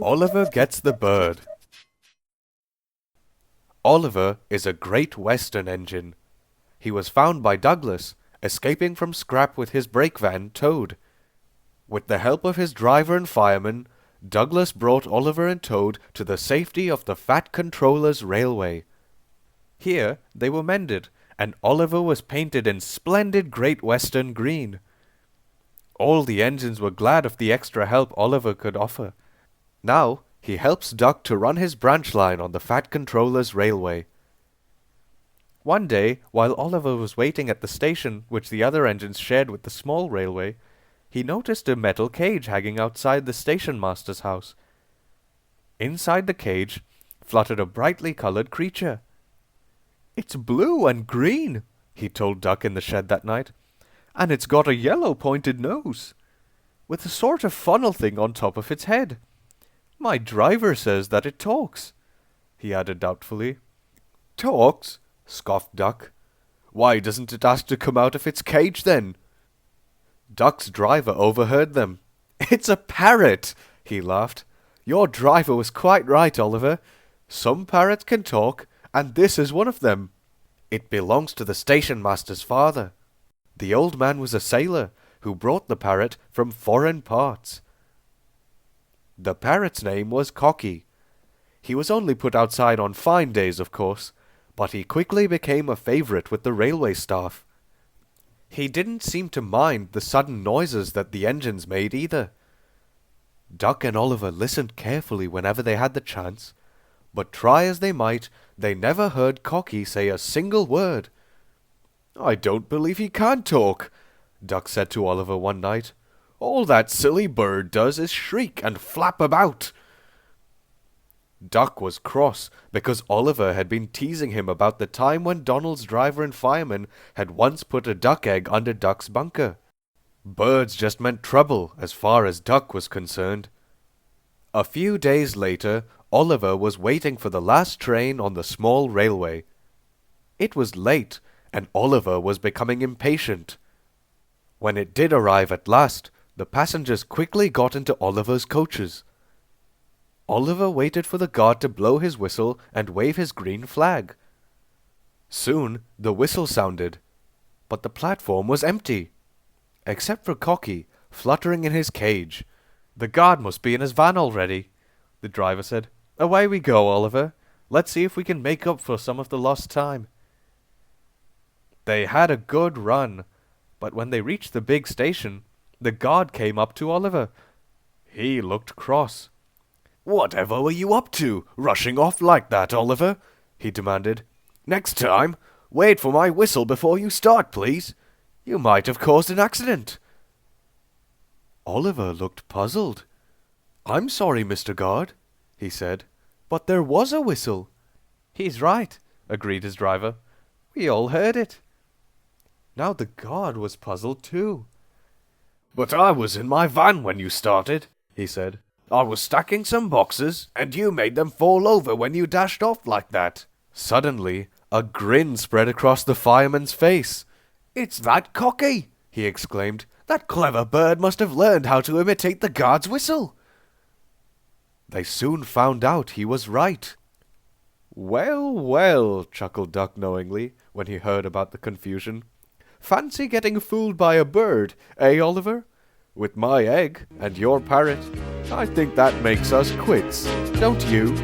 Oliver gets the bird. Oliver is a Great Western engine. He was found by Douglas, escaping from scrap with his brake van towed. With the help of his driver and fireman, Douglas brought Oliver and Toad to the safety of the Fat Controller's railway. Here they were mended, and Oliver was painted in splendid Great Western green. All the engines were glad of the extra help Oliver could offer. Now he helps Duck to run his branch line on the Fat Controller's railway. One day, while Oliver was waiting at the station which the other engines shared with the small railway, he noticed a metal cage hanging outside the station master's house. Inside the cage fluttered a brightly colored creature. "It's blue and green," he told Duck in the shed that night, "and it's got a yellow pointed nose, with a sort of funnel thing on top of its head. My driver says that it talks," he added doubtfully. "Talks?" scoffed Duck. "Why doesn't it ask to come out of its cage then?" Duck's driver overheard them. "It's a parrot," he laughed. "Your driver was quite right, Oliver. Some parrots can talk, and this is one of them. It belongs to the station master's father. The old man was a sailor who brought the parrot from foreign parts." The parrot's name was Cocky. He was only put outside on fine days, of course, but he quickly became a favorite with the railway staff. He didn't seem to mind the sudden noises that the engines made either. Duck and Oliver listened carefully whenever they had the chance, but try as they might, they never heard Cocky say a single word. "I don't believe he can talk," Duck said to Oliver one night. "All that silly bird does is shriek and flap about." Duck was cross because Oliver had been teasing him about the time when Donald's driver and fireman had once put a duck egg under Duck's bunker. Birds just meant trouble as far as Duck was concerned. A few days later, Oliver was waiting for the last train on the small railway. It was late, and Oliver was becoming impatient. When it did arrive at last, the passengers quickly got into Oliver's coaches. Oliver waited for the guard to blow his whistle and wave his green flag. Soon the whistle sounded, but the platform was empty, except for Cocky, fluttering in his cage. "The guard must be in his van already," the driver said. "Away we go, Oliver. Let's see if we can make up for some of the lost time." They had a good run, but when they reached the big station, the guard came up to Oliver. He looked cross. "Whatever were you up to, rushing off like that, Oliver?" he demanded. "Next time, wait for my whistle before you start, please. You might have caused an accident." Oliver looked puzzled. "I'm sorry, Mr. Guard," he said, "but there was a whistle." "He's right," agreed his driver. "We all heard it." Now the guard was puzzled too. "But I was in my van when you started," he said. "I was stacking some boxes, and you made them fall over when you dashed off like that." Suddenly, a grin spread across the fireman's face. "It's that Cocky!" he exclaimed. "That clever bird must have learned how to imitate the guard's whistle." They soon found out he was right. "Well, well," chuckled Duck knowingly when he heard about the confusion. "Fancy getting fooled by a bird, eh, Oliver? With my egg and your parrot, I think that makes us quits, don't you?"